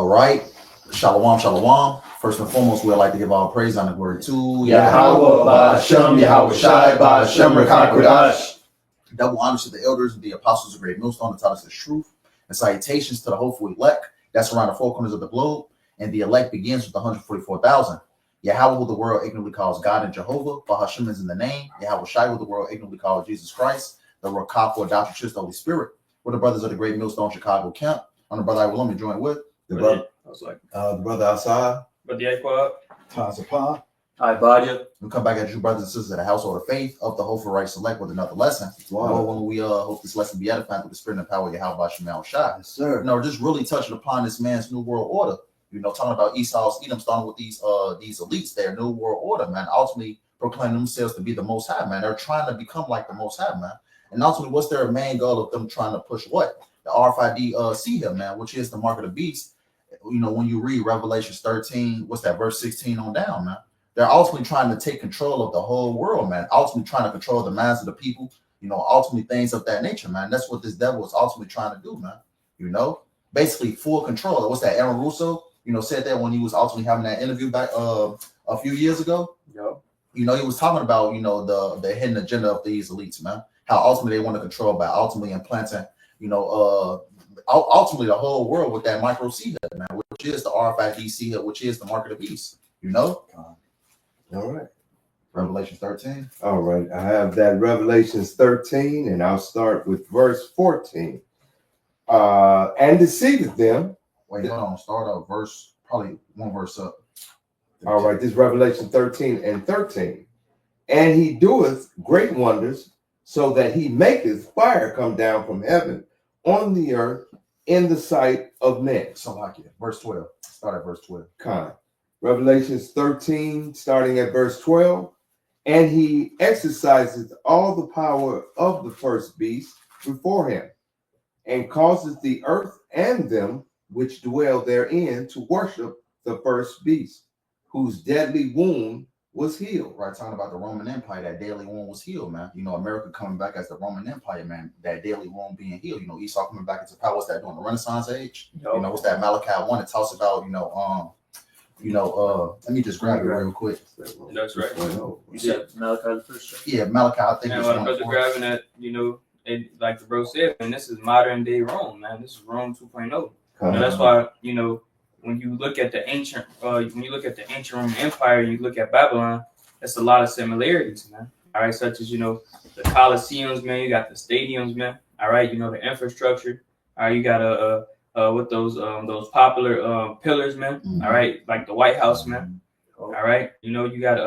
right. Shalom, shalom. First and foremost, we'd like to give all praise and glory to YAHAWAH, BAHASHAM, YAHAWASHI, BAHASHAM, Rakakwadash. Double honors to the elders and the apostles of Great Millstone that taught us the truth. And salutations to the hopeful elect that's around the four corners of the globe. And the elect begins with the 144,000. Yahawah, who the world ignorantly calls God and Jehovah. BAHASHAM is in the name. YAHAWASHI, who the world ignorantly calls Jesus Christ. The Rakakwadash, adopted church, the Holy Spirit. We're the brothers of the Great Millstone Chicago camp. I'm the brother I will join with. The brother outside. But the Aqua, Tazapa. Baja. We come back at you, brothers and sisters, of the household of faith of the Hopeful Right Select with another lesson. Wow. When we hope this lesson be edifying through the spirit and power of YAHAWASHI. Yes, sir. You know, just really touching upon this man's new world order. You know, talking about Esau's Edom, starting with these elites, their new world order, man. Ultimately proclaiming themselves to be the Most High, man. They're trying to become like the Most High, man. And ultimately, what's their main goal of them trying to push what? The RFID here, man, which is the mark of the beast. You know, when you read Revelation 13, what's that, verse 16 on down, man? They're ultimately trying to take control of the whole world, man. Ultimately trying to control the minds of the people, you know, ultimately things of that nature, man. That's what this devil is ultimately trying to do, man. You know, basically full control. What's that, Aaron Russo, you know, said that when he was ultimately having that interview back a few years ago. Yep. You know, he was talking about, you know, the hidden agenda of these elites, man. How ultimately they want to control by ultimately implanting, you know, ultimately the whole world with that micro C head, man, which is the RFID C head, which is the mark of the beast, you know? All right. Revelation 13. All right. I have that Revelations 13, and I'll start with verse 14. And deceiveth them. Wait, hold on. Start up verse, probably one verse up. All right. This is Revelation 13 and 13. And he doeth great wonders, so that he maketh fire come down from heaven on the earth in the sight of men. So like it. Verse 12. Start at verse 12. Kind. Revelations 13, starting at verse 12. And he exercises all the power of the first beast before him, and causes the earth and them which dwell therein to worship the first beast, whose deadly wound was healed. Right, talking about the Roman Empire, that daily wound was healed, man. You know, America coming back as the Roman Empire, man. That daily wound being healed. You know, Esau coming back into power. What's that doing? The Renaissance age. Yep. You know, what's that Malachi 1? It talks about, let me just grab it real quick. That's right. You said Malachi the first chapter? Yeah, Malachi, I think And it's when one. brother grabbing that, you know, like the bro said, man, this is modern day Rome, man. This is Rome 2.0. You know, that's why, you know, when you look at the ancient Roman Empire, you look at Babylon, that's a lot of similarities, man. All right, such as, you know, the Colosseums, man. You got the stadiums, man. All right, you know, the infrastructure. All right, you got with those popular pillars, man. Mm-hmm. All right, like the White House, man. All right, you know, you got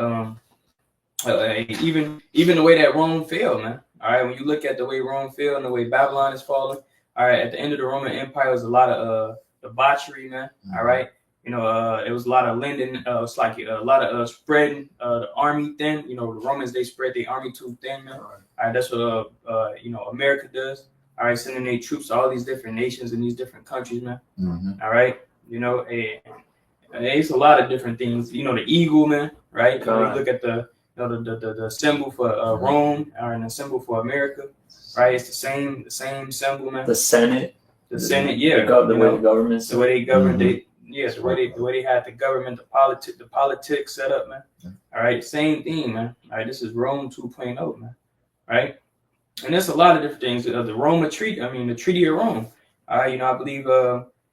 even the way that Rome fell, man. All right, when you look at the way Rome fell and the way Babylon is falling, all right, at the end of the Roman Empire was a lot of debauchery, man. Mm-hmm. All right, you know, it was a lot of lending. It's like a lot of spreading the army thin. You know, the Romans, they spread their army too thin, man. All right, that's what you know, America does. All right, sending their troops to all these different nations and these different countries, man. Mm-hmm. All right, you know, it's a lot of different things. You know, the eagle, man. Right. You know, you look at the symbol for Rome, and the symbol for America. Right, it's the same symbol, man. The Senate. The Senate, yeah. The way the government's the way they govern, Mm-hmm. the way they had the government, the politics set up, man. All right, same thing, man. All right, this is Rome 2.0, man. Right, and there's a lot of different things. The Roma Treaty, the Treaty of Rome. All right, you know, I believe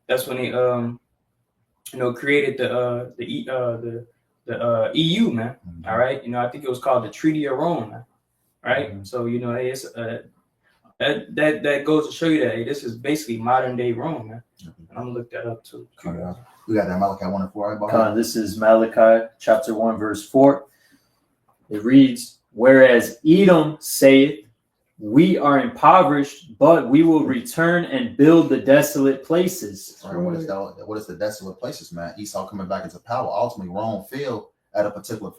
that's when they you know, created the EU, man. Mm-hmm. All right, you know, I think it was called the Treaty of Rome, man. Right, Mm-hmm. so you know, it's that goes to show you that, hey, this is basically modern day Rome, man. And I'm gonna look that up too. We got that Malachi 1 and 4. Right, This is Malachi chapter 1 verse 4. It reads, whereas Edom saith, we are impoverished, but we will return and build the desolate places. All right, what is the desolate places, man? Esau coming back into power. Ultimately, Rome fell at a particular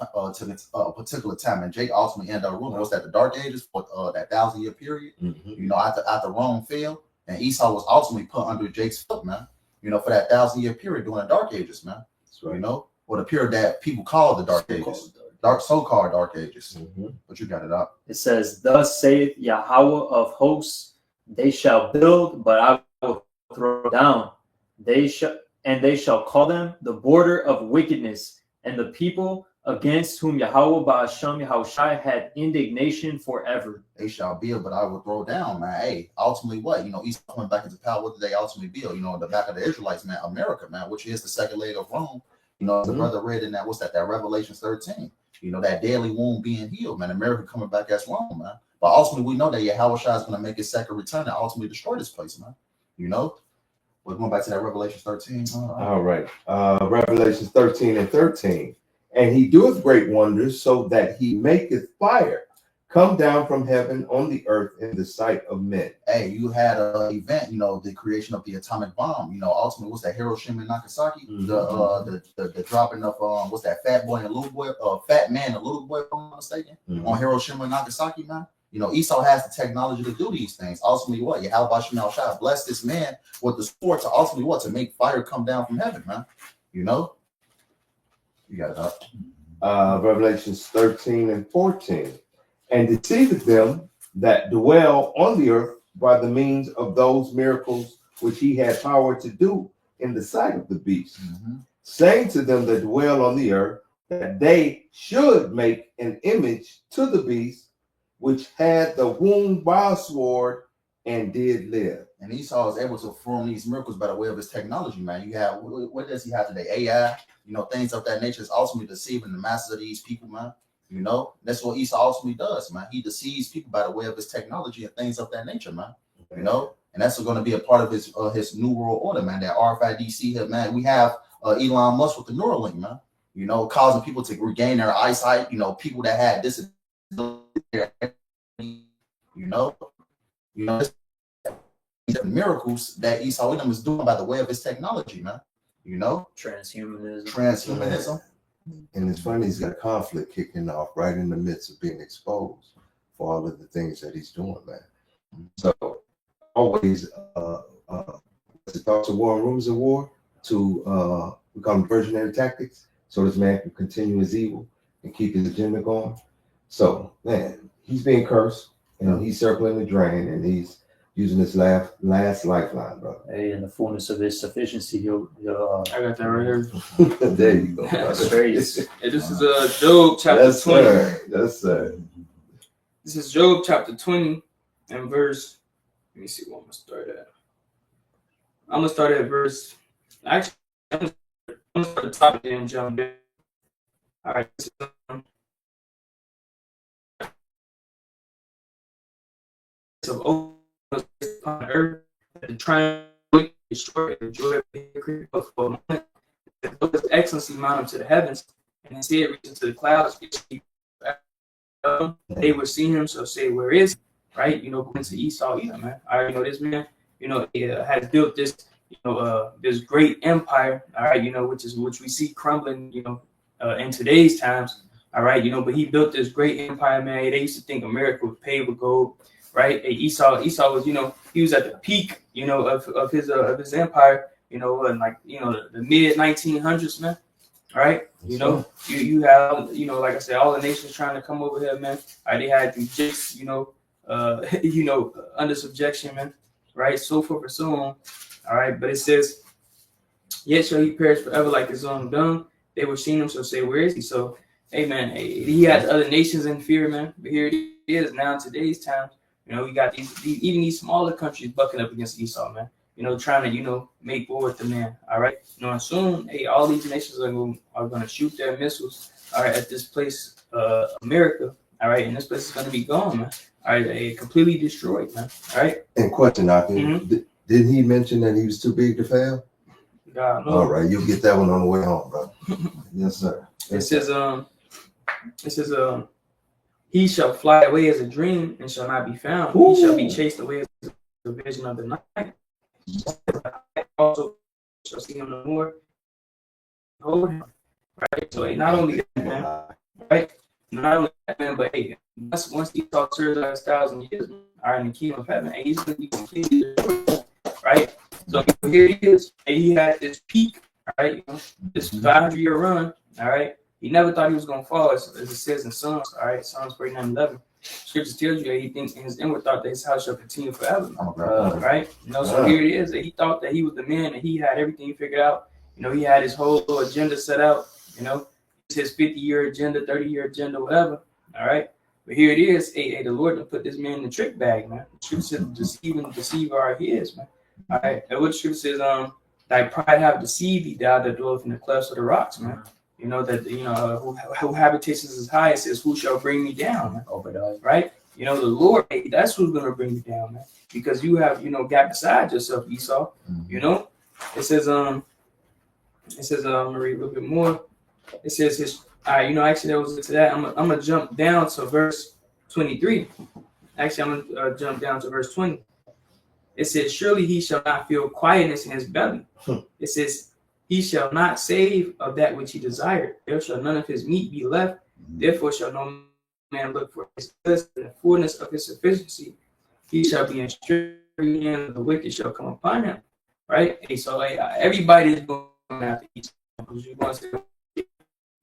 time, and Jake ultimately ended up ruling. What's that? The Dark Ages, for that 1,000-year period. Mm-hmm. You know, after Rome fell, and Esau was ultimately put under Jake's foot, man. You know, for that 1,000-year period during the Dark Ages, man. That's right. You know, or the period that people call the Dark Ages, so-called Dark Ages. Mm-hmm. But you got it up. It says, thus saith Yahawah of hosts, they shall build, but I will throw down. They shall and they shall call them the border of wickedness, and the people against whom Yahawah BAHASHAM YAHAWASHI had indignation forever. They shall build, but I will throw down, man. Hey, ultimately what? Esau coming back into power, what did they ultimately build? In the back of the Israelites, man, America, man, which is the second leg of Rome. The brother read in that, what's that Revelation 13. That deadly wound being healed, man. America coming back as Rome, man. But ultimately, we know that Yahawashi is going to make his second return and ultimately destroy this place, man. We're going back to that Revelation 13. All right. Revelation 13 and 13. And he doeth great wonders, so that he maketh fire come down from heaven on the earth in the sight of men. Hey, you had an event, the creation of the atomic bomb. Ultimately, what's that, Hiroshima and Nagasaki? The dropping of what's that, fat boy and little boy, fat man and little boy, if I'm not mistaken, on Hiroshima and Nagasaki, man. Esau has the technology to do these things. Ultimately, what? YAHAWASHI BAHASHAM bless this man with the sword to ultimately what? To make fire come down from heaven, man. You got it up. Revelations 13 and 14. And deceiveth them that dwell on the earth by the means of those miracles which he had power to do in the sight of the beast, saying to them that dwell on the earth that they should make an image to the beast, which had the wound by a sword and did live. And Esau is able to perform these miracles by the way of his technology, man. You have, what does he have today? AI, things of that nature is ultimately deceiving the masses of these people, man. That's what Esau ultimately does, man. He deceives people by the way of his technology and things of that nature, man. And that's going to be a part of his new world order, man. That RFID here, man. We have Elon Musk with the Neuralink, man. Causing people to regain their eyesight. People that had this, miracles that Esau is doing by the way of his technology, man. Transhumanism. And it's funny, he's got conflict kicking off right in the midst of being exposed for all of the things that he's doing, man. So always thoughts of war and rumors of war to become diversionary tactics, so this man can continue his evil and keep his agenda going. So, man, he's being cursed and he's circling the drain and he's using his last lifeline, brother. Hey, in the fullness of his sufficiency, he'll I got that right here. There you go. That's great. And this is Job chapter 20. Sir. Yes, sir. This is Job chapter 20 and verse. Let me see what I'm gonna start at. I'm gonna start at verse. Actually, I'm gonna start at the top and jump in. All right. Of upon earth, the triumph destroy the joy of the but for a moment, the excellency mount up to the heavens, and his head reaches to the clouds. They will see him, so say, where is he? Right? Going to Esau, man. I this man, has built this, this great empire, all right, which we see crumbling, in today's times, all right, but he built this great empire, man. They used to think America was paved with gold. Right, Esau was, he was at the peak, of his empire, in like, the mid 1900s, man. Right, you have, like I said, all the nations trying to come over here, man. Right, they had the Egypts, under subjection, man. Right, so forth and so on. All right, but it says, yet shall he perish forever like his own dung. They were seeing him, so say, where is he? So, hey, man, he had other nations in fear, man. But here it is now in today's time. We got even these smaller countries bucking up against Esau, man. Trying to, make war with the man. All right. And soon, hey, all these nations are going to shoot their missiles, all right, at this place, America. All right. And this place is going to be gone, man. All right. Completely destroyed, man. All right. And question, didn't he mention that he was too big to fail? God, no. All right. You'll get that one on the way home, bro. Yes, sir. It says, he shall fly away as a dream and shall not be found. Ooh. He shall be chased away as a vision of the night. Also shall see him no more. Hold him. Right? So not only that, man, right? Not only that, man, but hey, once Esau serves us 1,000 years, are in the kingdom of heaven, and he's going to be completely destroyed. Right? So here he is, and he had this peak, right? This 500-year run, all right? He never thought he was going to fall, as it says in Psalms, all right, Psalms 49:11. Scripture tells you that he thinks in his inward thought that his house shall continue forever, right? So here it is. That he thought that he was the man and he had everything figured out. You know, he had his whole agenda set out. You know, it's his 50-year agenda, 30-year agenda, whatever. All right. But here it is. Hey, the Lord put this man in the trick bag, man. The scripture says, deceive are his, man. All right. And what the scripture says, thy pride have deceived thee, thou that dwelleth in the clefts of the rocks, man. You know that who habitations is high, it says, who shall bring me down, man? Right? You know, the Lord, hey, that's who's gonna bring you down, man. Because you have, got beside yourself, Esau. You know, it says, I'm gonna read a little bit more. It says his, all right, actually that was to that. I'm gonna jump down to verse 23. Actually, I'm gonna jump down to verse 20. It says, surely he shall not feel quietness in his belly. It says, he shall not save of that which he desired. There shall none of his meat be left. Therefore shall no man look for his good and the fullness of his sufficiency. He shall be in strict and the wicked shall come upon him. Right? And so everybody is going after Esau because you want to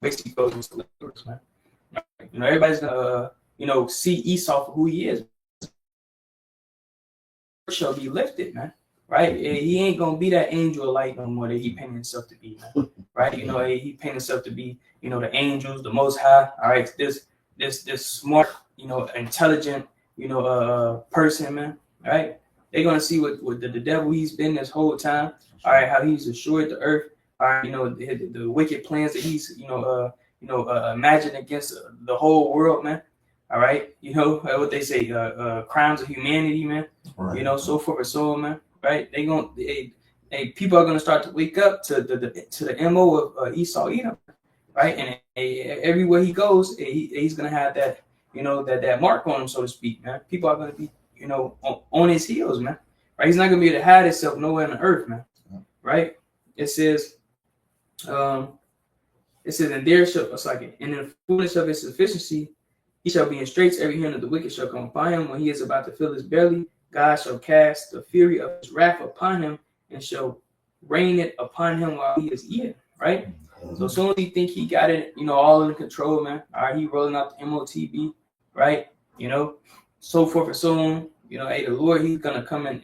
basically go into the lyrics, man. Right? Everybody's gonna see Esau for who he is. Shall be lifted, man. Right? He ain't gonna be that angel of light no more that he painted himself to be, man. Right? He painted himself to be, the angels, the Most High. All right, this smart, intelligent, person, man. Right? They're gonna see what the devil he's been this whole time. All right, how he's destroyed the earth. All right, the wicked plans that he's, imagined against the whole world, man. All right, what they say, crimes of humanity, man. Right. So forth and so on, man. Right? People are gonna start to wake up to the MO of Esau Edom, right? And everywhere he goes, he's gonna have that, that mark on him, so to speak, man. People are gonna be, on his heels, man. Right? He's not gonna be able to hide himself nowhere on the earth, man. Right? It says, and there shall, in the fullness of his sufficiency, he shall be in straits. Every hand of the wicked shall come upon him. When he is about to fill his belly, God shall cast the fury of his wrath upon him and shall rain it upon him while he is eating. Right? So as soon as he think he got it, all under control, man. All right, he rolling out the M.O.T.B. Right? So forth and so on. Hey, the Lord, he's gonna come and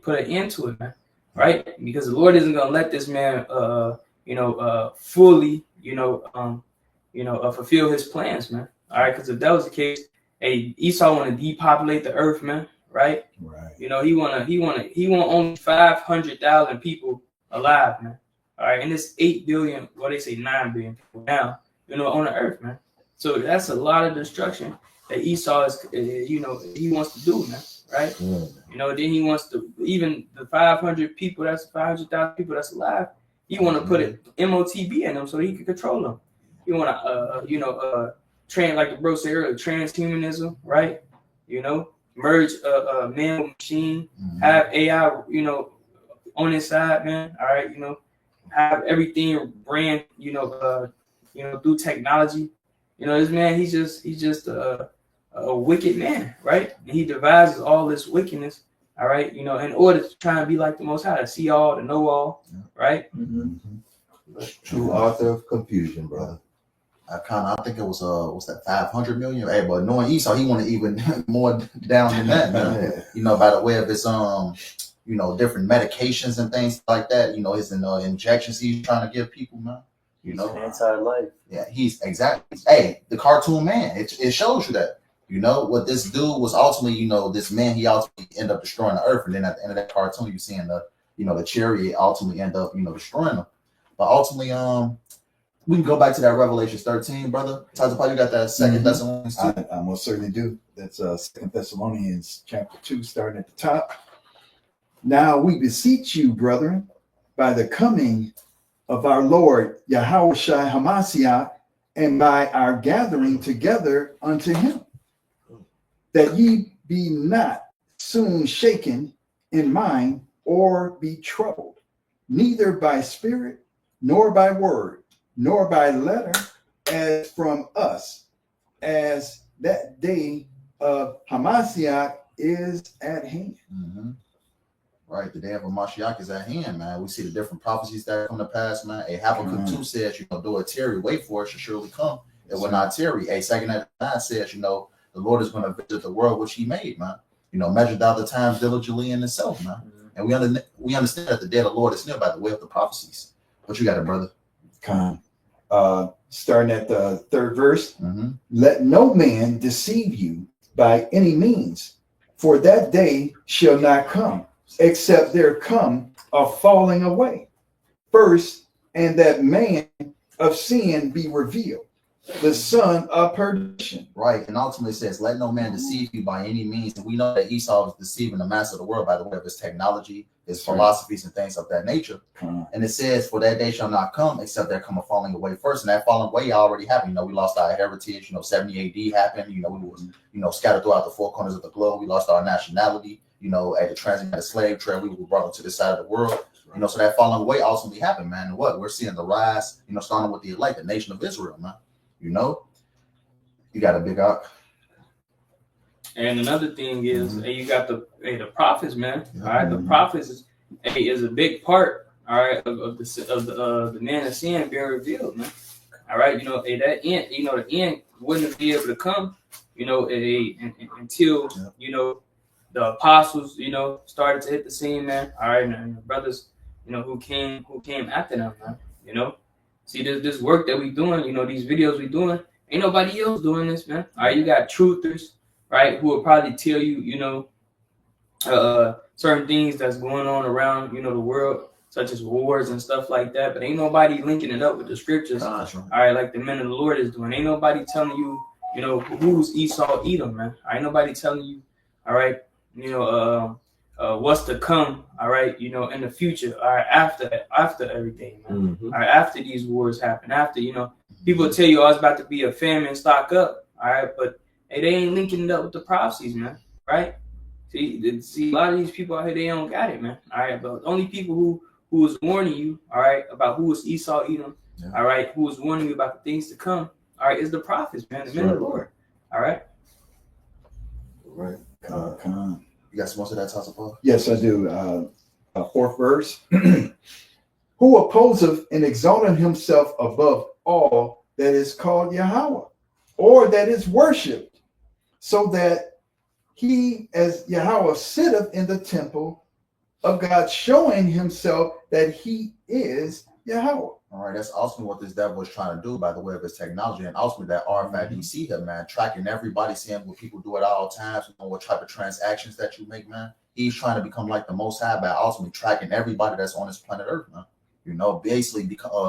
put an end to it, man. Right? Because the Lord isn't gonna let this man, fully, fulfill his plans, man. All right, because if that was the case, hey, Esau want to depopulate the earth, man. Right? Right. He want only 500,000 people alive, man. All right, and it's 8 billion, well, they say 9 billion people now, on the earth, man. So that's a lot of destruction that Esau is, he wants to do, man. Right? Then he wants to, even the 500,000 people that's alive, he want to put an M.O.T.B. in them so he can control them. He want to, like the bro said earlier, transhumanism, right? Merge man with machine, have AI, on his side, man. All right, have everything brand, through technology. This man, he's just a wicked man, right? And he devises all this wickedness, all right, in order to try and be like the Most High, to see all, to know all, right? True author of confusion, brother. I think it was that 500 million. Hey, but knowing Esau, he wanted even more down than that, man. By the way of his different medications and things like that. His injections he's trying to give people, man. Anti-life. Yeah, he's exactly. Hey, the cartoon man. It shows you that. What this dude was ultimately. This man, he ultimately ended up destroying the earth, and then at the end of that cartoon, you're seeing the chariot ultimately end up destroying them. But ultimately, we can go back to that Revelation 13, brother. Tazapah, you got that Second Thessalonians 2? I most certainly do. That's Second Thessalonians chapter 2, starting at the top. Now we beseech you, brethren, by the coming of our Lord YAHAWASHI HaMashiach, and by our gathering together unto him, that ye be not soon shaken in mind or be troubled, neither by spirit, nor by word, nor by letter, as from us, as that day of Hamashiach is at hand. Right, the day of Mashiach is at hand, man. We see the different prophecies that come to pass, man. Habakkuk 2 says, though it tarry, wait for it, shall surely come. It will not tarry. 2nd 9 says, the Lord is going to visit the world which he made, man. Measure thou the times diligently in itself, man. And we understand that the day of the Lord is near by the way of the prophecies. What you got, brother? Con. Starting at the 3rd verse. Mm-hmm. Let no man deceive you by any means, for that day shall not come, except there come a falling away first, and that man of sin be revealed, the son of perdition. Right, and ultimately it says, "Let no man deceive you by any means." And we know that Esau is deceiving the master of the world by the way of his technology, his philosophies, and things of that nature. And it says, "For that day shall not come, except there come a falling away first." And that falling away already happened. We lost our heritage. 70 AD happened. We was, scattered throughout the 4 corners of the globe. We lost our nationality. At the transatlantic slave trade, we were brought onto this side of the world. So that falling away ultimately happened, man. And what we're seeing the rise, starting with the elect, the nation of Israel, man. You got a big arc. And another thing is, you got the prophets, man. All right, the prophets is a big part, all right, of the man of sin being revealed, man. All right, that end, the end wouldn't be able to come, until the apostles, started to hit the scene, man. All right, and the brothers, who came after them, man. See this work that we doing, these videos we doing, ain't nobody else doing this, man. All right, you got truthers, right, who will probably tell you, certain things that's going on around, the world, such as wars and stuff like that. But ain't nobody linking it up with the scriptures. All right, like the men of the Lord is doing. Ain't nobody telling you, who's Esau, Edom, man. Ain't nobody telling you, all right, what's to come, all right, in the future, all right, after everything, man. All right, after these wars happen, after, people tell you, it's about to be a famine, stock up, all right, but hey, they ain't linking it up with the prophecies, man, right? See, a lot of these people out here, they don't got it, man, all right, but the only people who is warning you, all right, about who is Esau, Edom, all right, who is warning you about the things to come, all right, is the prophets, man, the men of the Lord, all right? Right. Con. You got some more of that, Tassapah? Yes, I do. 4th verse. Who opposeth and exalteth himself above all that is called Yahweh, or that is worshipped, so that he as Yahweh sitteth in the temple of God, showing himself that he is Yahweh. All right, that's ultimately what this devil is trying to do by the way of his technology, and ultimately that RFID here, man, tracking everybody, seeing what people do at all times, what type of transactions that you make, man. He's trying to become like the Most High by ultimately tracking everybody that's on this planet Earth, man. Basically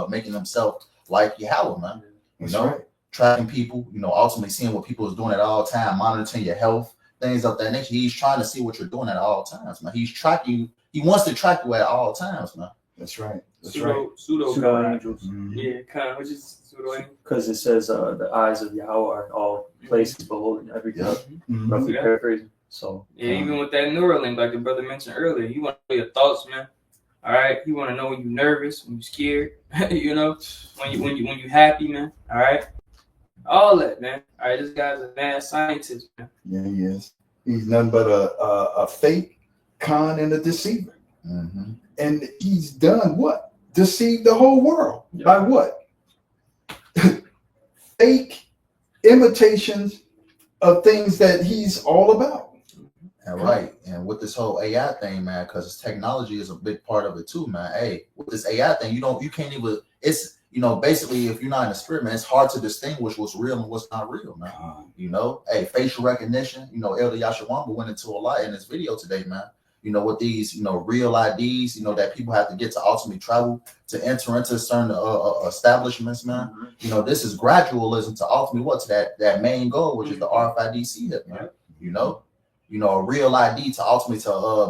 making himself like Yahweh, man. Right. Tracking people, ultimately seeing what people is doing at all times, monitoring your health, things of that nature. He's trying to see what you're doing at all times, man. He's tracking you. He wants to track you at all times, man. That's right. Pseudo angels. Yeah, kind of, which is pseudo angels. Because it says the eyes of Yahweh are in all places, beholding everything. Roughly paraphrasing. So even with that Neuralink, like the brother mentioned earlier, you want to know your thoughts, man. All right, you want to know when you're nervous, when you're scared, when you happy, man. All right, all that, man. All right, this guy's a mad scientist, man. Yeah, he is. He's nothing but a fake, con, and a deceiver. And he's done what? Deceived the whole world. By what? Fake imitations of things that he's all about. And right, and with this whole AI thing, man, because technology is a big part of it too, man. Hey, with this AI thing, you can't even. It's basically, if you're not in the spirit, man, it's hard to distinguish what's real and what's not real, man. Hey, facial recognition. Elder Yahawah went into a lot in this video today, man. With these, real IDs, that people have to get to ultimately travel to enter into certain establishments, man. This is gradualism to ultimately what? To that main goal, which is the RFID hit, man. A real ID to ultimately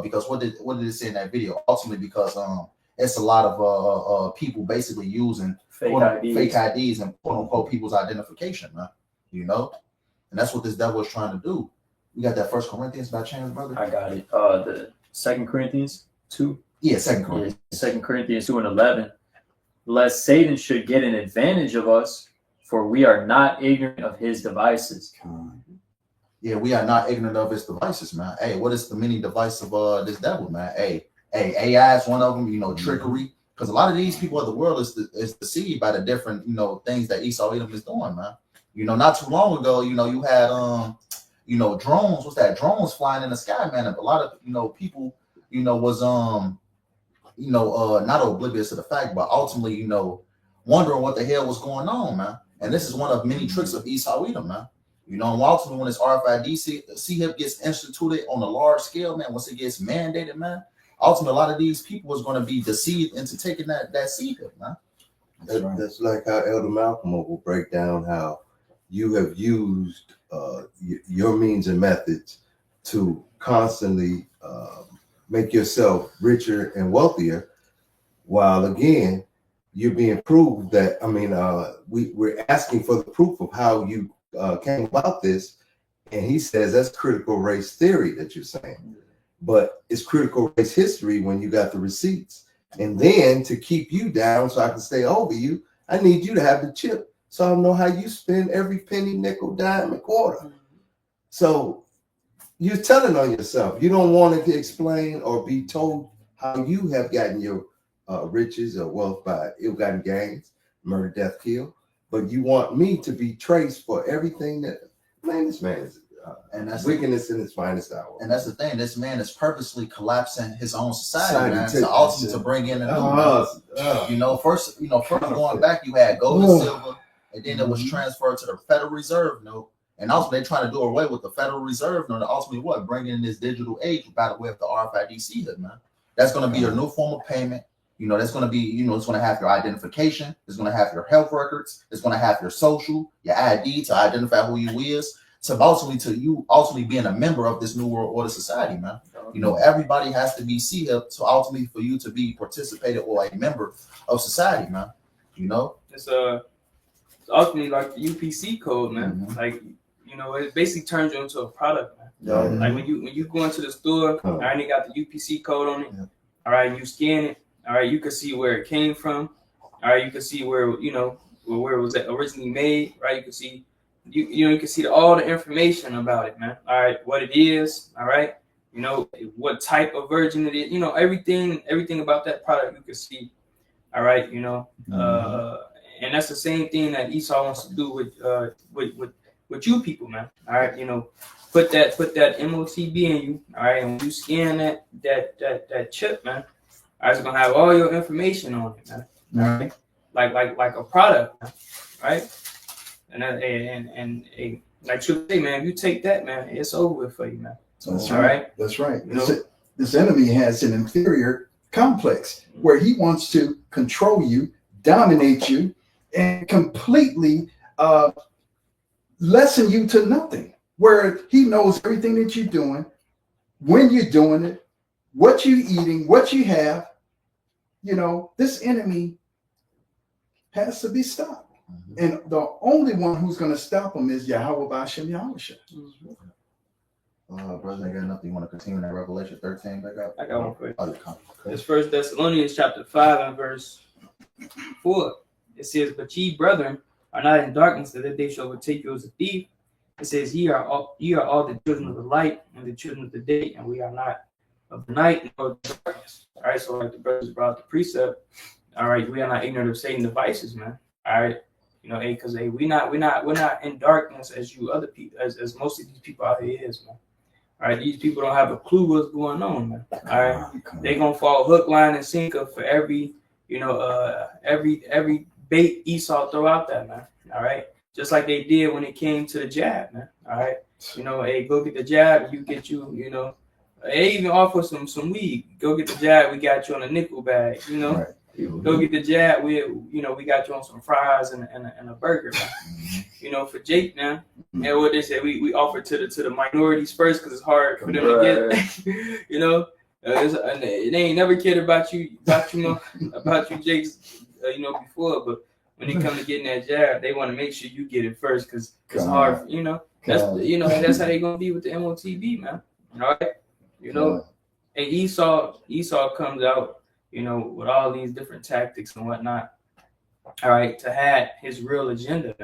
because what did it say in that video? Ultimately, because it's a lot of people basically using fake IDs and quote unquote people's identification, man. And that's what this devil is trying to do. You got that 1 Corinthians by chance, brother? I got it. The 2 Corinthians 2. Yeah, 2 Corinthians. 2 Corinthians 2:11. Lest Satan should get an advantage of us, for we are not ignorant of his devices. Yeah, we are not ignorant of his devices, man. Hey, what is the many device of this devil, man? Hey, AI is one of them. Trickery, because a lot of these people of the world is deceived by the different things that Esau Edom is doing, man. Not too long ago, you had drones. What's that? Drones flying in the sky, man. And a lot of people, was not oblivious to the fact, but ultimately, wondering what the hell was going on, man. And this is one of many tricks of Esau Edom, man. And ultimately, when this RFID CHIP gets instituted on a large scale, man, once it gets mandated, man, ultimately, a lot of these people is going to be deceived into taking that CHIP, man. That's like how Elder Malcolm will break down how you have used your means and methods to constantly make yourself richer and wealthier, while again you're being proved that. I mean, we're asking for the proof of how you came about this, and he says that's critical race theory that you're saying, but it's critical race history when you got the receipts. And then to keep you down so I can stay over you, I need you to have the chip so I know how you spend every penny, nickel, dime, and quarter. So you're telling on yourself. You don't want to explain or be told how you have gotten your riches or wealth by ill-gotten gains, murder, death, kill. But you want me to be traced for everything that, man, this man is and that's wickedness in its finest hour. And that's the thing. This man is purposely collapsing his own society, man, to ultimately to bring in a new. First going back, you had gold and silver, and then it was transferred to the Federal Reserve note, and also they're trying to do away with the Federal Reserve note. And ultimately, bring in this digital age by the way of the RFID CHIP, man. That's going to be your new form of payment. That's going to be, it's going to have your identification. It's going to have your health records. It's going to have your social, your ID to identify who you is. To ultimately being a member of this new world order society, man. Everybody has to be CHIP to ultimately for you to be participated or a member of society, man. It's ultimately like the UPC code, man. Mm-hmm. Like, it basically turns you into a product, man. Yeah. Like when you go into the store, all right, they got the UPC code on it. Yeah. All right, you scan it. All right, you can see where it came from. All right, you can see where where it was originally made. Right, you can see. You can see all the information about it, man. All right, what it is, all right, what type of version it is, everything about that product you can see, all right, and that's the same thing that Esau wants to do with you people, man. All right, put that M.O.T.B in you, all right, and when you scan that chip, man, all right, it's gonna have all your information on it, man. All right, like a product, man. Right. And like you say, man, if you take that, man, it's over with for you, man. That's right. That's right. This enemy has an inferior complex where he wants to control you, dominate you, and completely lessen you to nothing. Where he knows everything that you're doing, when you're doing it, what you're eating, what you have. This enemy has to be stopped. And the only one who's going to stop him is YAHAWAH, BAHASHAM, YAHAWASHI. Brother, I got nothing. You want to continue in Revelation 13 back up? I got one for you. It's 1 Thessalonians chapter 5 and verse 4. It says, "But ye, brethren, are not in darkness, that they shall overtake you as a thief. It says, ye are all the children of the light and the children of the day, and we are not of the night nor of the darkness." All right, so like the brothers brought the precept. All right, we are not ignorant of Satan's devices, man. All right. Because we're not in darkness as you other people, as most of these people out here is, man. All right, these people don't have a clue what's going on, man. All right, they gonna fall hook, line, and sinker for every bait Esau throw out there, man. All right, just like they did when it came to the jab, man. All right, hey, go get the jab, you get you, they even offer some weed. Go get the jab, we got you on a nickel bag, Right. Go get the jab. We got you on some fries and a burger, man. For Jake, man. And what they say, we offer to the minorities first because it's hard for them to get. They ain't never cared about you, Jake's, before. But when it comes to getting that jab, they want to make sure you get it first because it's hard. That's how they gonna be with the M.O.T.B, man. All right, and Esau comes out. With all these different tactics and whatnot, all right, to have his real agenda,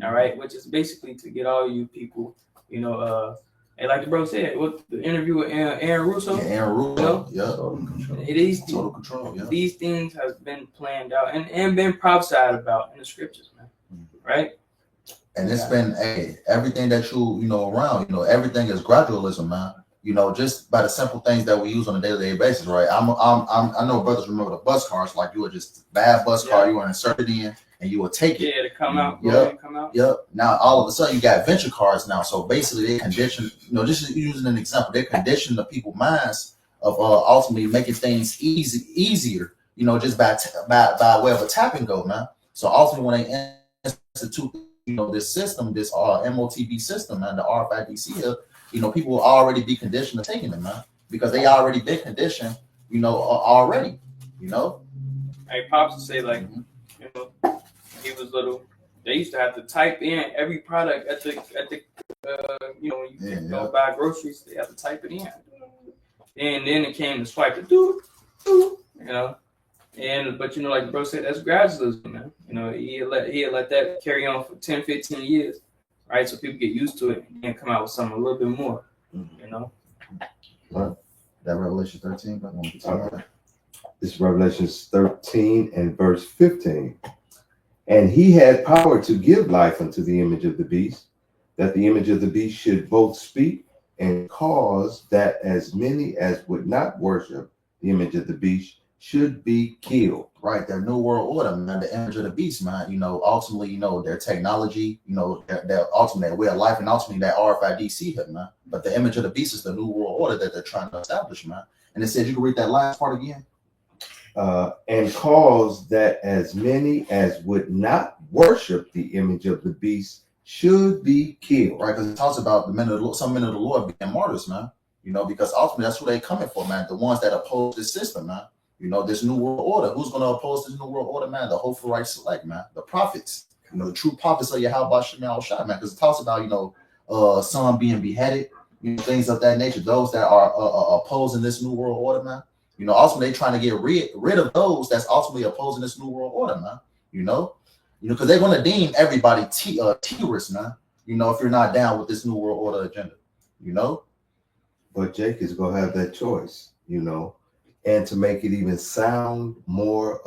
all right, which is basically to get all you people, and like the bro said, what the interview with Aaron Russo, total control, these things has been planned out and been prophesied about in the scriptures, man, right? And it's been everything that you around, everything is gradualism, man. You know, just by the simple things that we use on a day-to-day basis, right? I know brothers remember the bus cars, like you would just bad bus car, you would insert it in and you would take it. Yeah, to come out. Yep. Come out. Yep. Now all of a sudden you got venture cars now. So basically they condition, you know, just using an example, they condition the people's minds of ultimately making things easier, you know, just by way of a tap and go, man. So ultimately when they institute, you know, this system, this M.O.T.B system, man, the RFID here, you know, people will already be conditioned to taking it, man, because they already been conditioned, you know, already, you know. Hey, Pops would say, like, you know, when he was little, they used to have to type in every product at the you know, when you go buy groceries, they have to type it in. And then it came to swipe it, you know. And but you know, like the bro said, that's gradualism, man. You know, he'll let that carry on for 10, 15 years. Right, so people get used to it and come out with something a little bit more, you know. Right. That Revelation 13, but this is Revelation 13 and verse 15. And he had power to give life unto the image of the beast, that the image of the beast should both speak and cause that as many as would not worship the image of the beast should be killed. Right, their new world order, man, the image of the beast, man. You know, ultimately, you know, their technology, you know, their ultimate way of life, and ultimately that RFID hit, man. But the image of the beast is the new world order that they're trying to establish, man. And it says, you can read that last part again. And cause that as many as would not worship the image of the beast should be killed. Right, because it talks about the men of the Lord, some men of the Lord being martyrs, man. You know, because ultimately that's who they coming for, man. The ones that oppose this system, man. You know, this new world order. Who's going to oppose this new world order, man? The hopeful right select, man. The prophets. You know, the true prophets of YAHAWASHI, man. Because it talks about, you know, some being beheaded, you know, things of that nature. Those that are opposing this new world order, man. You know, ultimately, they're trying to get rid of those that's ultimately opposing this new world order, man. You know, because they're going to deem everybody terrorists, man. You know, if you're not down with this new world order agenda, you know. But Jake is going to have that choice, you know. And to make it even sound more,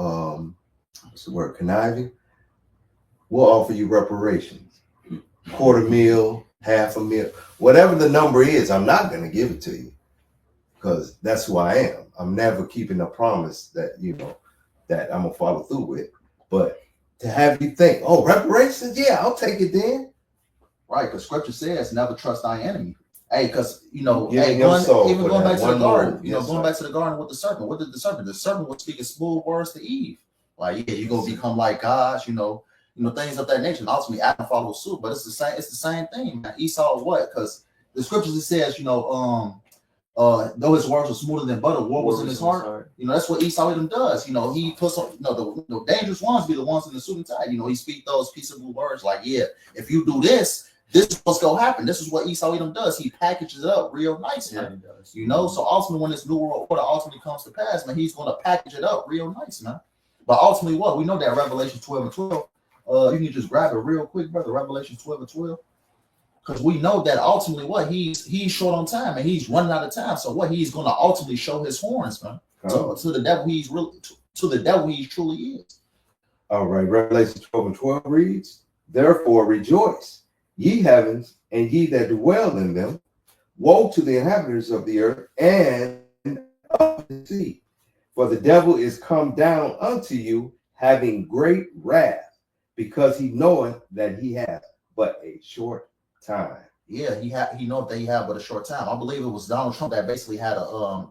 what's the word, conniving, we'll offer you reparations. $250,000, $500,000, whatever the number is, I'm not going to give it to you because that's who I am. I'm never keeping a promise that, you know, that I'm going to follow through with. But to have you think, oh, reparations, yeah, I'll take it then. Right, because scripture says never trust thy enemy. Hey, because, you know, even going back to the garden, you know, going back to the garden with the serpent. What did the serpent? The serpent was speaking smooth words to Eve. Like, yeah, you're going to become like gods, you know, things of that nature. And ultimately, Adam followed suit. But it's the same thing, man. Esau, what? Because the scriptures, it says, you know, though his words were smoother than butter, war was in his heart. You know, that's what Esau Edom does. You know, he puts on, you know, the dangerous ones be the ones in the suit and tie. You know, he speak those peaceable words like, yeah, if you do this, this is what's gonna happen. This is what Esau Edom does. He packages it up real nice, man. Yeah, you know, so ultimately when this new world order ultimately comes to pass, man, he's gonna package it up real nice, man. But ultimately, what we know that Revelation 12 and 12, you can just grab it real quick, brother. Revelation 12 and 12. Because we know that ultimately what he's short on time and he's running out of time. So what he's gonna ultimately show his horns, man. To the devil he's really to the devil he truly is. All right, Revelation 12 and 12 reads, therefore rejoice, ye heavens, and ye that dwell in them. Woe to the inhabitants of the earth and of the sea. For the devil is come down unto you, having great wrath, because he knoweth that he hath but a short time. Yeah, he knows that he had but a short time. I believe it was Donald Trump that basically had a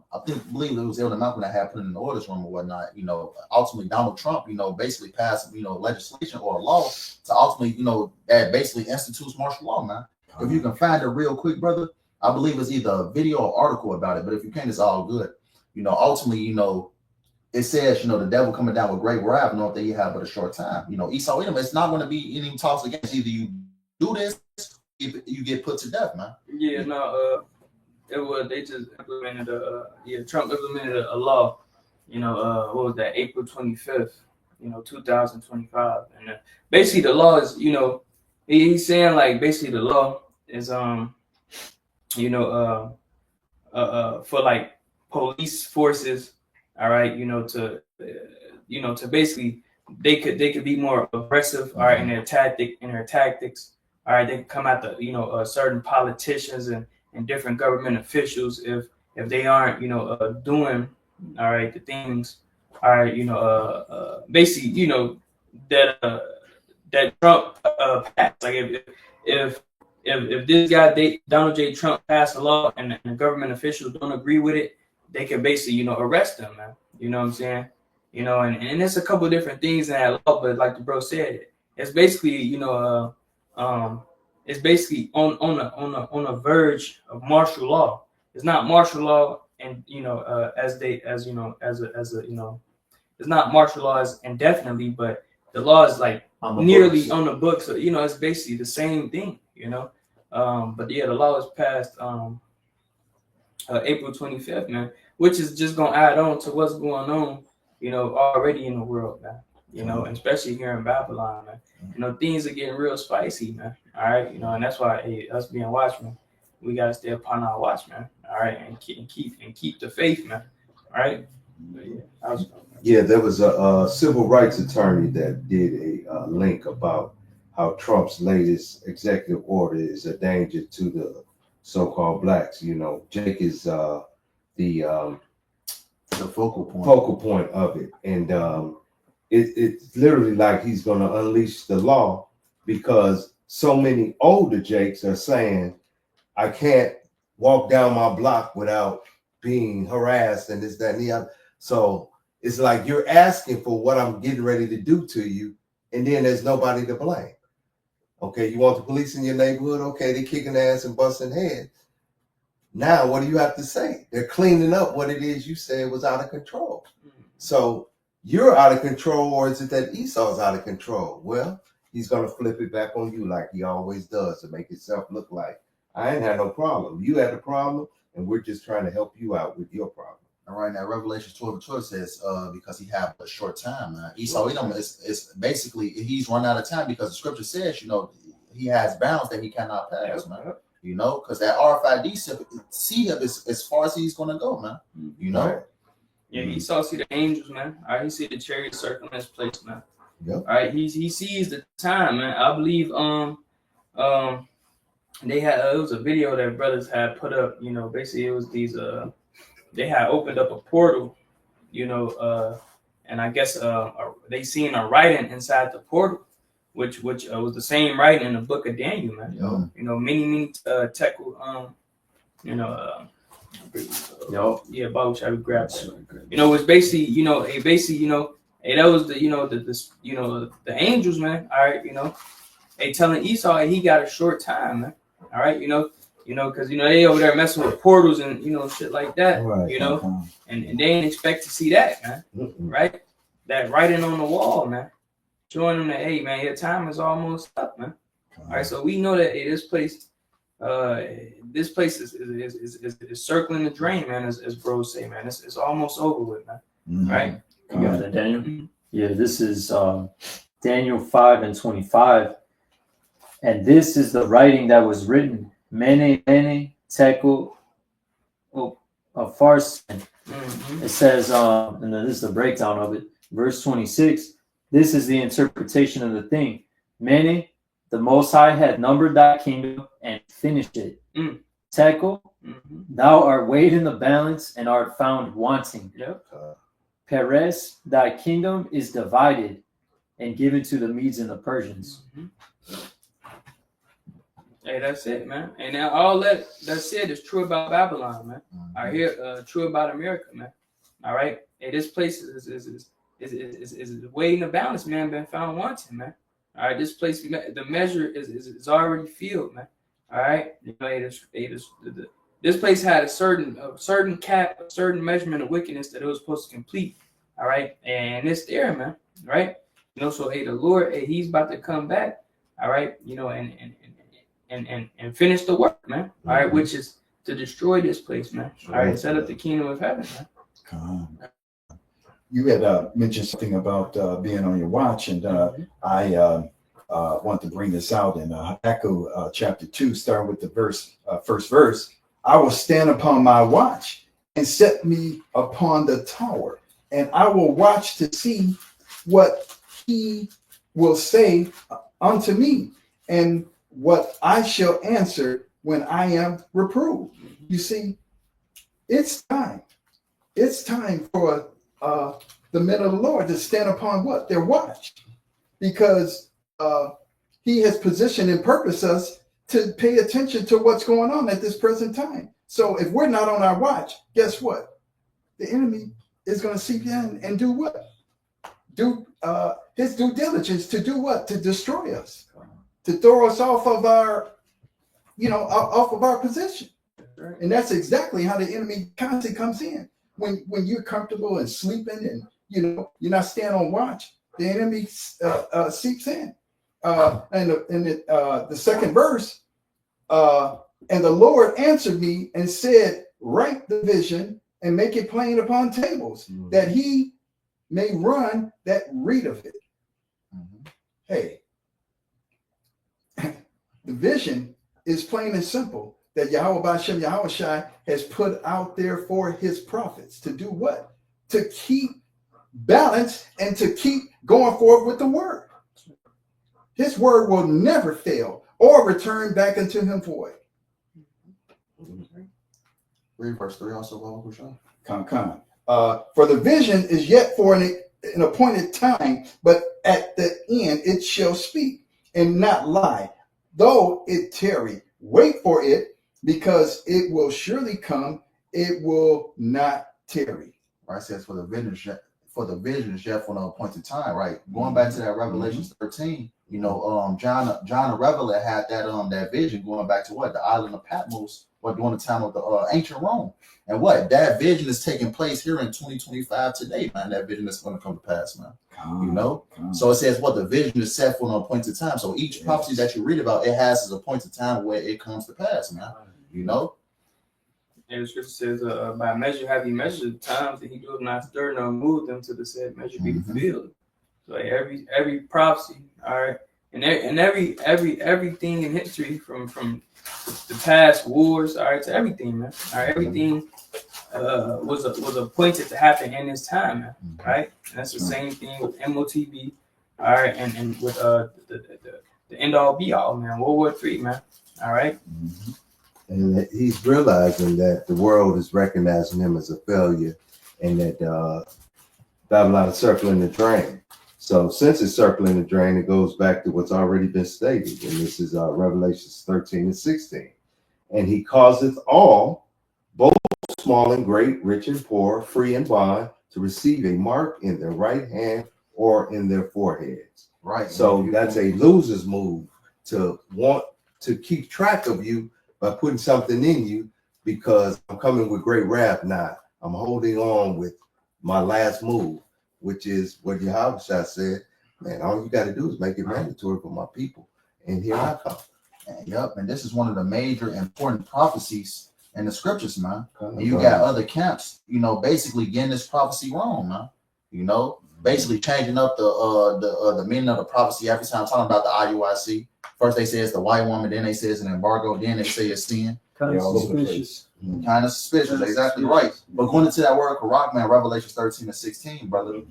believe it was Elder Malcolm that had put in the orders room or whatnot. You know, ultimately Donald Trump, you know, basically passed, you know, legislation or a law to ultimately, you know, that basically institutes martial law, man. If you can find it real quick, brother, I believe it's either a video or article about it, but if you can't, it's all good. You know, ultimately, you know, it says, you know, the devil coming down with great wrath, knowing that you have but a short time. You know, Esau Edom, it's not going to be any talks against either you do this, you get put to death, man. Yeah, no, they just implemented Trump implemented a law, you know, what was that, April 25th, you know, 2025. And basically the law is, you know, he's saying like basically the law is, you know, for like police forces, all right, you know, to basically they could be more aggressive, all right, in their tactics. All right, they can come at the, you know, certain politicians and and different government officials if they aren't, doing all right the things, all right, basically, that that Trump passed. Like if this guy Donald J. Trump passed a law and the government officials don't agree with it, they can basically, arrest him, man. You know what I'm saying? And there's a couple of different things in that law, but like the bro said, it's basically, it's basically on a verge of martial law. It's not martial law, and it's not martial law as indefinitely, but the law is like nearly on the books. So it's basically the same thing. But yeah, the law was passed April 25th, man, which is just gonna add on to what's going on, already in the world, man. And especially here in Babylon, man. Things are getting real spicy, man. All right, and that's why us being watchmen, we gotta stay upon our watch, man. All right, and keep the faith, man. All right. But yeah, there was a civil rights attorney that did a link about how Trump's latest executive order is a danger to the so-called blacks. Jake is the focal point of it, and it's literally like he's going to unleash the law because so many older Jakes are saying, I can't walk down my block without being harassed and this, that, and the other. So it's like you're asking for what I'm getting ready to do to you, and then there's nobody to blame. Okay, you want the police in your neighborhood? Okay, they're kicking ass and busting heads. Now, what do you have to say? They're cleaning up what it is you said was out of control. So you're out of control, or is it that Esau's out of control? Well, he's going to flip it back on you like he always does to make himself look like, I ain't had no problem. You had a problem, and we're just trying to help you out with your problem. All right, now Revelation 12:12 says, because he had a short time. Esau Edom is basically he's run out of time because the scripture says, he has bounds that he cannot pass, man. Because that RFID see him as far as he's gonna go, man. Right. Yeah, Esau see the angels, man. All right, he see the chariot circling his place, man. Yep. All right, he sees the time, man. I believe they had it was a video that brothers had put up. Basically it was these they had opened up a portal, and I guess they seen a writing inside the portal, which was the same writing in the book of Daniel, man. Yeah. Many tech, yeah, BAHASHAM we grabbed that. It's basically, hey, that was the angels, man. All right, hey, telling Esau he got a short time, man. All right, because they over there messing with portals and shit like that, Right. And they didn't expect to see that, man. Right, that writing on the wall, man, showing them that, hey, man, your time is almost up, man. All right, so we know that, hey, this place is circling the drain, man, as bros say, man. It's almost over with, man. Right? You got that, Daniel? Yeah, this is Daniel 5:25. And this is the writing that was written. Mene, mene, tekel, farsin. It says, and then this is the breakdown of it. Verse 26. This is the interpretation of the thing. Mene, the Most High had numbered thy kingdom and finished it. Tekel, thou art weighed in the balance and art found wanting. Yep. Peres, thy kingdom is divided and given to the Medes and the Persians. Hey, that's it, man. And now all that's it is true about Babylon, man. I hear true about America, man. All right. Hey, this place is way in the balance, man. Been found wanting, man. All right. This place, the measure is already filled, man. All right. This place had a certain cap, a certain measurement of wickedness that it was supposed to complete. All right, and it's there, man. Right. So hey, the Lord, hey, He's about to come back. All right. And finish the work, man. All right, which is to destroy this place, man. All right, set up the kingdom of heaven, man. You had mentioned something about being on your watch, and I want to bring this out in Habakkuk chapter 2, starting with the first verse. I will stand upon my watch and set me upon the tower, and I will watch to see what he will say unto me, and what I shall answer when I am reproved. You see, it's time. It's time for the men of the Lord to stand upon what? Their watch. Because he has positioned and purposed us to pay attention to what's going on at this present time. So if we're not on our watch, guess what? The enemy is going to seep in and do what? Do his due diligence to do what? To destroy us, to throw us off of our, off of our position. And that's exactly how the enemy constantly comes in. When you're comfortable and sleeping and you're not staying on watch, the enemy seeps in. And the second verse, and the Lord answered me and said, write the vision and make it plain upon tables, that he may run that read of it. Hey, the vision is plain and simple, that BAHASHAM YAHAWASHI has put out there for his prophets to do what? To keep balance and to keep going forward with the word. His word will never fail or return back unto him void. Read verse 3 also, BAHASHAM. For the vision is yet for an appointed time, but at the end it shall speak and not lie. Though it tarry, wait for it, because it will surely come, it will not tarry. Right, it says for the vision is yet for an appointed time, right? Going back to that Revelation 13, John the Reveler had that vision going back to what? The island of Patmos, during the time of the ancient Rome. And what? That vision is taking place here in 2025 today, man. That vision is going to come to pass, man. So it says what? The vision is set for an appointed time. So each prophecy that you read about, it has its appointed time where it comes to pass, man. And the scripture says, by measure have he measured the times, that he doeth not stir nor move them to the said measure be fulfilled. So every prophecy, all right, and everything in history from the past wars, all right, to everything, man. All right, everything was appointed to happen in this time, man. Right? And that's the same thing with M.O.T.B, all right, and with the end all be all, man. World War III, man. All right. And he's realizing that the world is recognizing him as a failure, and that Babylon is circling the drain. So since it's circling the drain, it goes back to what's already been stated. And this is Revelations 13 and 16. And he causeth all, both small and great, rich and poor, free and bond, to receive a mark in their right hand or in their foreheads. Right. So that's a loser's move, to want to keep track of you by putting something in you, because I'm coming with great wrath now. I'm holding on with my last move, which is what Yahawashi said, man, all you got to do is make it mandatory for my people. And here I come. Yep. And this is one of the major important prophecies in the scriptures, man. And you got other camps, basically getting this prophecy wrong, man. Basically changing up the meaning of the prophecy every time, talking about the IUIC. First they say it's the white woman, then they say it's an embargo, then they say it's sin. Kind of suspicious. Kind of suspicious, exactly right. But going into that word karak, man, Revelation 13 and 16, brother.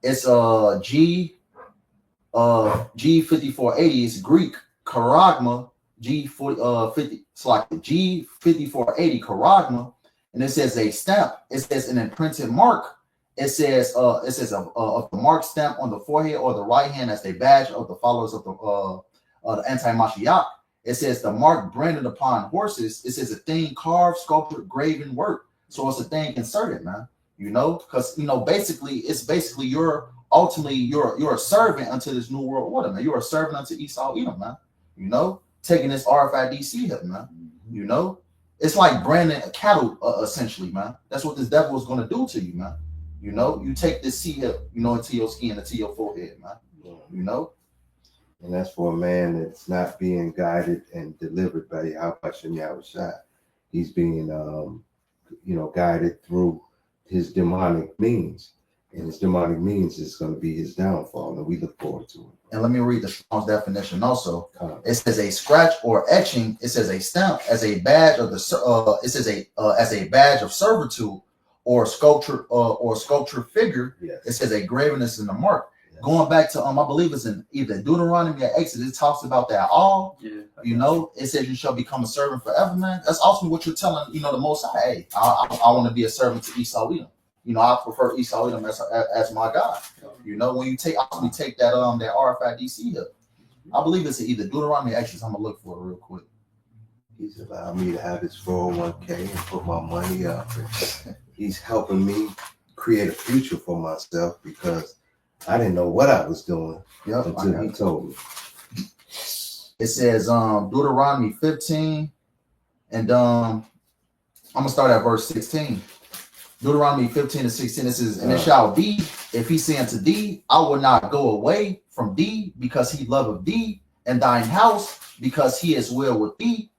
It's G5480. It's Greek karagma, G50. It's like the G5480 karagma, and it says a stamp. It says an imprinted mark. It says the mark stamp on the forehead or the right hand as a badge of the followers of the anti-Mashiach. It says the mark branded upon horses. It says a thing carved, sculptured, graven work. So it's a thing inserted, man. Because basically you're a servant unto this new world order, man. You're a servant unto Esau Edom, man. Taking this RFID seal, man. It's like branding a cattle, essentially, man. That's what this devil is going to do to you, man. You take this seal, into your skin, into your forehead, man. And that's for a man that's not being guided and delivered by BAHASHAM YAHAWASHI. He's being, guided through his demonic means. And his demonic means is going to be his downfall, and we look forward to it. And let me read the Strong's definition also. It says a scratch or etching. It says a stamp as a badge of as a badge of servitude or sculpture figure. Yes. It says a graveness in the mark. Going back to I believe it's in either Deuteronomy or Exodus, it talks about that all. Yeah. You know, it says you shall become a servant forever, man. That's ultimately what you're telling, you know, the Most High. Hey, I want to be a servant to Esau Edom. You know, I prefer Esau Edom as my God. You know, when you take that that RFID here, I believe it's either Deuteronomy or Exodus. I'm gonna look for it real quick. He's allowed me to have his 401k and put my money up. He's helping me create a future for myself because I didn't know what I was doing until he told me. It says Deuteronomy 15, and I'm gonna start at verse 16. Deuteronomy 15 to 16. It says, and it shall be, if he say unto thee, I will not go away from thee, because he loveth thee, and thine house, because he is well with thee.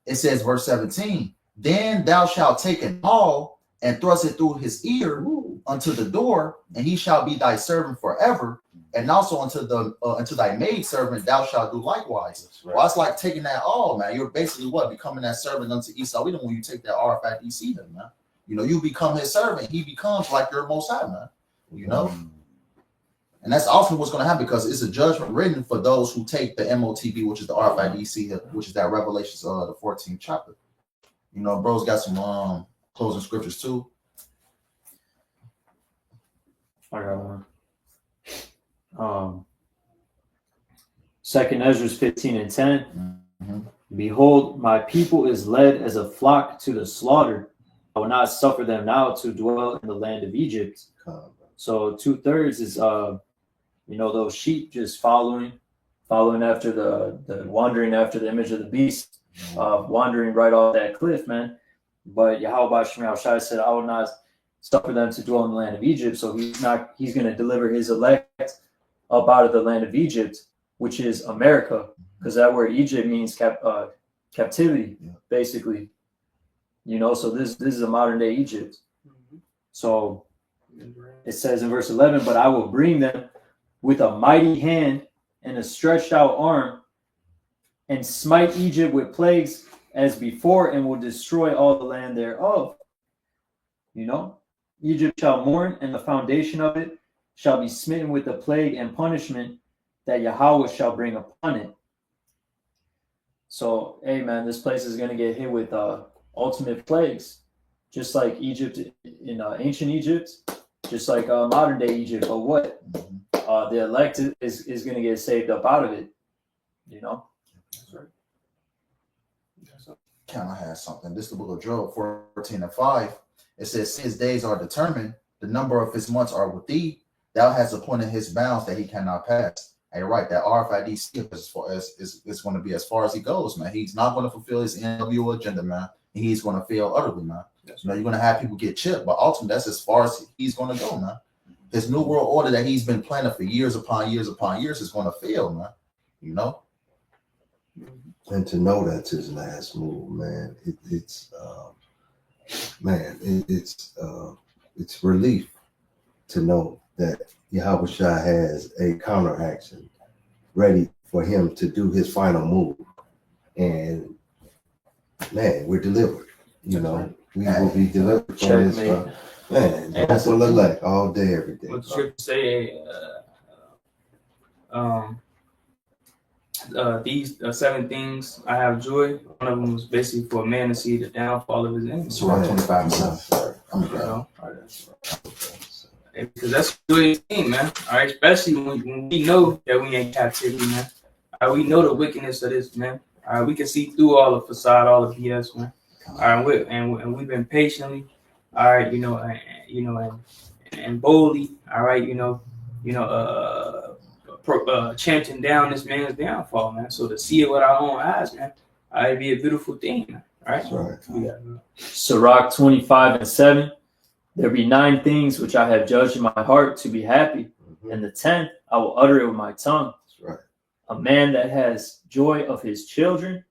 It says, verse 17, then thou shalt take an awl and thrust it through his ear unto the door, and he shall be thy servant forever. And also unto thy maid servant thou shalt do likewise. Right. Well, it's like taking that awl, man. You're basically becoming that servant unto Esau Edom when you take that RFID man. You know, you become his servant. He becomes like your Most High, man. You know? And that's often what's going to happen, because it's a judgment written for those who take the M.O.T.B, which is the RFID, which is that Revelations, the 14th chapter. You know, bro's got some closing scriptures too. I got one. 2nd Ezra 15 and 10. Behold, my people is led as a flock to the slaughter. I will not suffer them now to dwell in the land of Egypt. So 2/3 is you know, those sheep just following after the wandering after the image of the beast, wandering right off that cliff, man. But YAHAWASHI said, I will not suffer them to dwell in the land of Egypt. So he's going to deliver his elect up out of the land of Egypt, which is America, because that word Egypt means captivity, basically. You know, so this is a modern day Egypt. So it says in verse 11, but I will bring them with a mighty hand and a stretched out arm, and smite Egypt with plagues as before, and will destroy all the land thereof. You know, Egypt shall mourn, and the foundation of it shall be smitten with the plague and punishment that Yahweh shall bring upon it. So, hey man, this place is going to get hit with ultimate plagues, just like Egypt in ancient Egypt, just like modern day Egypt. But what? The elect is going to get saved up out of it, you know? That's right. Kind of has something. This is the book of Job 14 and 5. It says, his days are determined, the number of his months are with thee. Thou hast appointed his bounds that he cannot pass. And you're right, that RFID is going to be as far as he goes, man. He's not going to fulfill his NWO agenda, man. And he's going to fail utterly, man. You know, you're going to have people get chipped, but ultimately that's as far as he's going to go, man. His new world order that he's been planning for years upon years upon years is going to fail, man. You know? And to know that's his last move, man, it's relief to know that YAHAWASHI has a counteraction ready for him to do his final move. And man, we're delivered. You know, we will be delivered from this. Man, that's what look like all day, every day. What the scripture say? These 7 things I have joy. One of them was basically for a man to see the downfall of his enemies. So 25 minutes. You know? Because that's the thing, man. All right, especially when we know that we in captivity, man. All right, we know the wickedness of this, man. All right, we can see through all the facade, all the BS, man. All right, and we've been patiently, all right, and boldly, all right, chanting down this man's downfall, man. So to see it with our own eyes, man, it'd be a beautiful thing, man. All right. That's right. Sirach 25 and 7. There be 9 things which I have judged in my heart to be happy, and the 10th I will utter it with my tongue. That's right. A man that has joy of his children,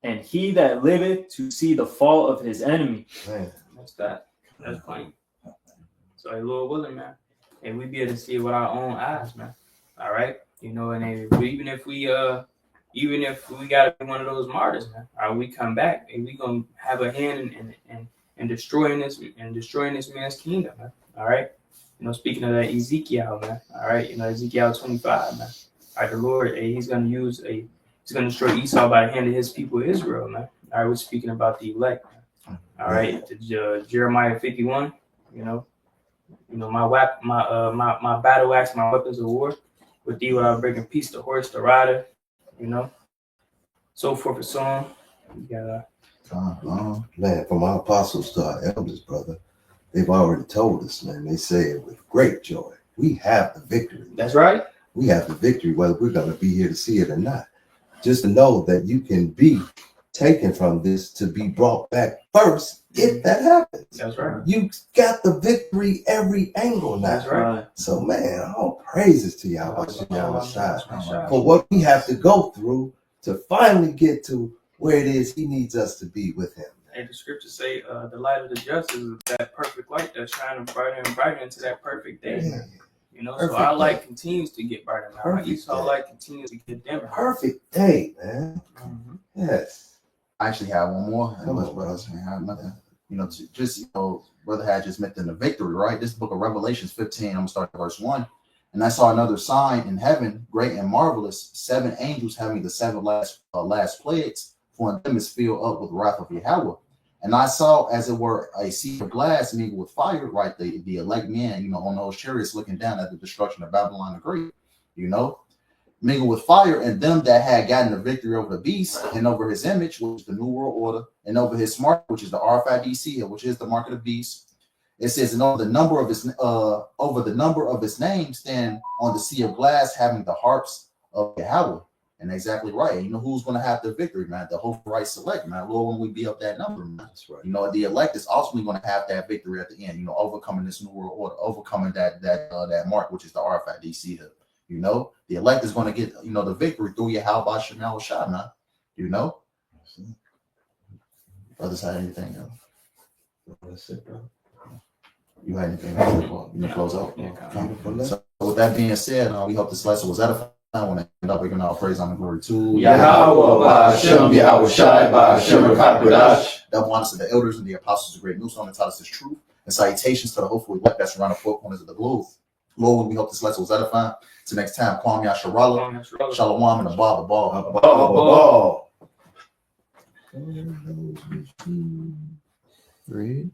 and he that liveth to see the fall of his enemy. Man. That's that. That's plain. So, Lord willing, man, and we be able to see it with our own eyes, man. All right, and even if we gotta be one of those martyrs, man, all right, we come back and we gonna have a hand in destroying this man's kingdom, man. All right, speaking of that Ezekiel, man. All right, Ezekiel 25, man. All right, the Lord, he's gonna destroy Esau by the hand of his people Israel, man. All right, we're speaking about the elect. All right, Jeremiah 51. My battle axe, my weapons of war. With thee, without breaking peace, the horse, the rider. So forth and so on. You got Man, from our apostles to our elders, brother, they've already told us, man. They say it with great joy. We have the victory. That's right. We have the victory, whether we're going to be here to see it or not. Just to know that you can be taken from this to be brought back first, if that happens. That's right. You got the victory every angle now. That's right. So, man, all praises to Yahawah for what we have to go through to finally get to where it is he needs us to be with him. And the scriptures say the light of the just is that perfect light that's shining brighter and brighter into that perfect day. Yeah. So our light continues to get brighter now. Our Esau light continues to get dimmer. Perfect day, man. Yes. I actually have one more. Unless brothers have nothing. Brother had just mentioned the victory, right? This book of Revelations 15, I'm gonna start at verse 1. And I saw another sign in heaven, great and marvelous, 7 angels having the 7 last plagues, for in them is filled up with wrath of Yahweh. And I saw, as it were, a sea of glass mingled with fire, right? The elect men, on those chariots looking down at the destruction of Babylon the Great, mingled with fire, and them that had gotten the victory over the beast and over his image, which is the New World Order, and over his mark, which is the RFID, which is the mark of the beast. It says, and over the number of his names stand on the sea of glass, having the harps of Yahweh. And exactly right. Who's going to have the victory, man? The whole right select, man. Lord, when we be up that number, man. That's right. The elect is ultimately going to have that victory at the end. Overcoming this New World Order, overcoming that mark, which is the RFID seal. The elect is going to get the victory through YAHAWASHI, man. Brothers had anything else? That's it, bro. You had anything else? You close out? Yeah. So with that being said, we hope this lesson was edifying. I want to end up giving all praise and glory to YAHAWAH, BAHASHAM, YAHAWASHI, BAHASHAM, BAHASHAM. Double honors to the elders and the apostles of great news on the taught us this truth, and salutations to the hopeful elect that's around the four corners of the globe. Lord, we hope this lesson was edifying. Till next time, Kwam Yasharallah, Shalom, and Abba Ball. Read.